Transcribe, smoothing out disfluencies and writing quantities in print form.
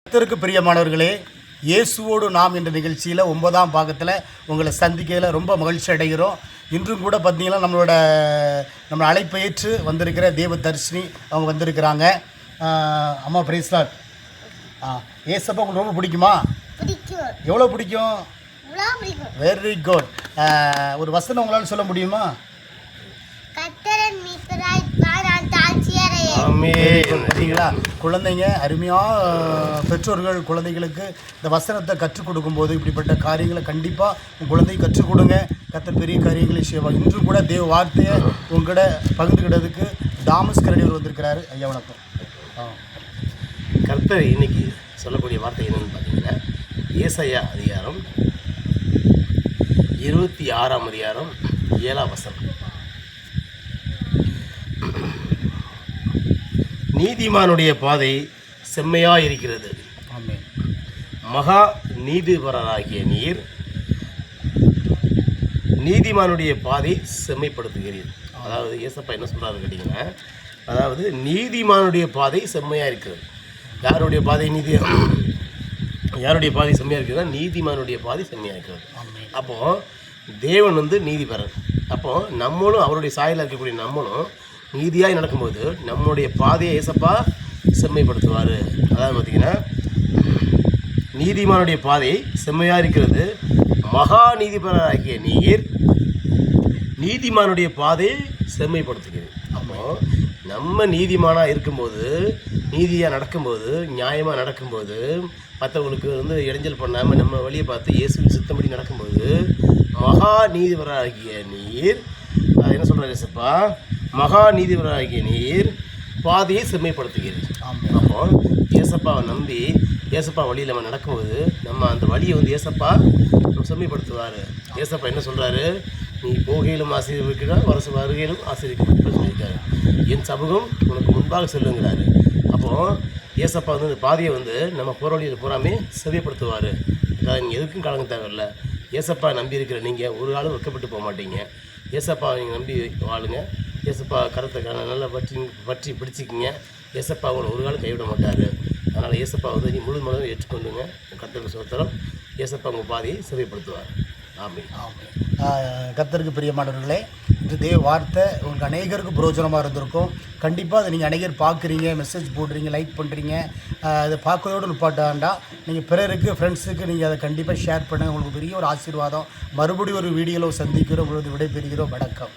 கர்த்தருக்கு பிரியமானவர்களே, இயேசுவோடு நாம் என்ற நிகழ்ச்சியில் 9ஆம் பாகத்தில் உங்களை சந்திக்கையில் ரொம்ப மகிழ்ச்சி அடைகிறோம். இன்றும் கூட பார்த்தீங்கன்னா நம்ம அழைப்பை ஏற்று வந்திருக்கிற தேவதர்ஷினி அவங்க வந்திருக்கிறாங்க. அம்மா பிரைஸ் லார்ட். ஏசப்பா உங்களுக்கு ரொம்ப பிடிக்குமா? எவ்வளோ பிடிக்கும்? Very good. ஒரு வசனம் உங்களால் சொல்ல முடியுமா? பார்த்தீங்களா, குழந்தைங்க அருமையாக பெற்றோர்கள் குழந்தைகளுக்கு இந்த வசனத்தை கற்றுக் கொடுக்கும்போது இப்படிப்பட்ட காரியங்களை கண்டிப்பாக உங்கள் குழந்தைக்கு கற்றுக் கொடுங்க. கர்த்தர் பெரிய காரியங்களை செய்வாங்க. இன்றும் கூட தேவ வார்த்தையை உங்கள்கிட்ட பகிர்ந்துக்கிட்டதுக்கு தாமஸ் கரடிவர் வந்திருக்கிறாரு. ஐயா வணக்கம். கர்த்தர் இன்னைக்கு சொல்லக்கூடிய வார்த்தை என்னன்னு பார்த்தீங்கன்னா, ஏசாயா அதிகாரம் 26ஆம் அதிகாரம் 7ஆம் வசனம். நீதிமானுடைய பாதை செம்மையாக இருக்கிறது, மகா நீதிபரராகிய நீர் நீதிமானுடைய பாதை செம்மைப்படுத்துகிறீர். அதாவது ஏசப்பா என்ன சொல்கிறாரு கேட்டிங்கன்னா, அதாவது நீதிமானுடைய பாதை செம்மையாக இருக்கிறது. யாருடைய பாதை யாருடைய பாதை செம்மையாக இருக்கிறதா? நீதிமானுடைய பாதை செம்மையாக இருக்கிறது. அப்போது தேவன் நீதிபரர். அப்போது நம்மளும் அவருடைய சாயலில் இருக்கக்கூடிய நம்மளும் நீதியாக நடக்கும்போது நம்மளுடைய பாதையை ஏசப்பா செம்மைப்படுத்துவார். அதாவது பார்த்திங்கன்னா, நீதிமானுடைய பாதை செம்மையாக இருக்கிறது, மகா நீதிபரராகிய நீர் நீதிமானுடைய பாதையை செம்மைப்படுத்துகிறது. அப்போது நம்ம நீதிமானாக இருக்கும்போது, நீதியாக நடக்கும்போது, நியாயமாக நடக்கும்போது, மற்றவங்களுக்கு இடைஞ்சல் பண்ணாமல் நம்ம வழியை பார்த்து இயேசுவின் சித்தப்படி நடக்கும்போது, மகா நீதிபரராகிய நீர் என்ன சொல்கிறார் ஏசப்பா? மகா நீதிபரராகிய நீர் பாதையை செம்மைப்படுத்துகிறது. அப்போ ஏசப்பாவை நம்பி ஏசப்பா வழியில் நம்ம நடக்கும்போது நம்ம அந்த வழியை ஏசப்பா செம்மைப்படுத்துவார். ஏசப்பா என்ன சொல்கிறாரு? நீ போகையிலும் ஆசீர்வதிக்கிறார், வருகையிலும் ஆசீர்வதிக்கப்பட்டு சொல்லியிருக்காரு. என் சமூகம் உனக்கு முன்பாக செல்லுங்கிறாரு. அப்போது ஏசப்பா இந்த பாதையை நம்ம போகிற வழியில் பூராமே செவ்விப்படுத்துவார். அதாவது நீங்கள் எதுக்கும் கலங்க தேவையில்லை. ஏசப்பா நம்பி இருக்கிற நீங்கள் ஒரு ஆளும் வெட்கப்பட்டு போக மாட்டீங்க. ஏசப்பா நீங்கள் நம்பி வாழுங்க. ஏசப்பா கரத்தை நல்லா பற்றி பிடிச்சிக்கிங்க. ஏசப்பா அவங்களை ஒரு காலம் கைவிட மாட்டார். அதனால் ஏசப்பா நீ முழு மனதை ஏற்றுக்கொண்டுங்க. கர்த்தருக்கு சோத்திரம். ஏசப்பா உங்கள் பாதையை செவிப்படுத்துவார். ஆமாம். கர்த்தருக்கு பிரியமானவர்களே, இந்த தேவ வார்த்தை உங்களுக்கு அநேகருக்கு பிரயோஜனமாக இருந்திருக்கும். கண்டிப்பாக அதை நீங்கள் அநேகர் பார்க்குறீங்க, மெசேஜ் போடுறீங்க, லைக் பண்ணுறீங்க. அதை பார்க்கறதோடு நிப்பாட்டாண்டா நீங்கள் பிறருக்கு, ஃப்ரெண்ட்ஸுக்கு நீங்கள் அதை கண்டிப்பாக ஷேர் பண்ணுங்கள். உங்களுக்கு பெரிய ஒரு ஆசீர்வாதம். மறுபடியும் ஒரு வீடியோவில் சந்திக்கிறோம். உங்களுக்கு விடைபெறுகிறோம். வணக்கம்.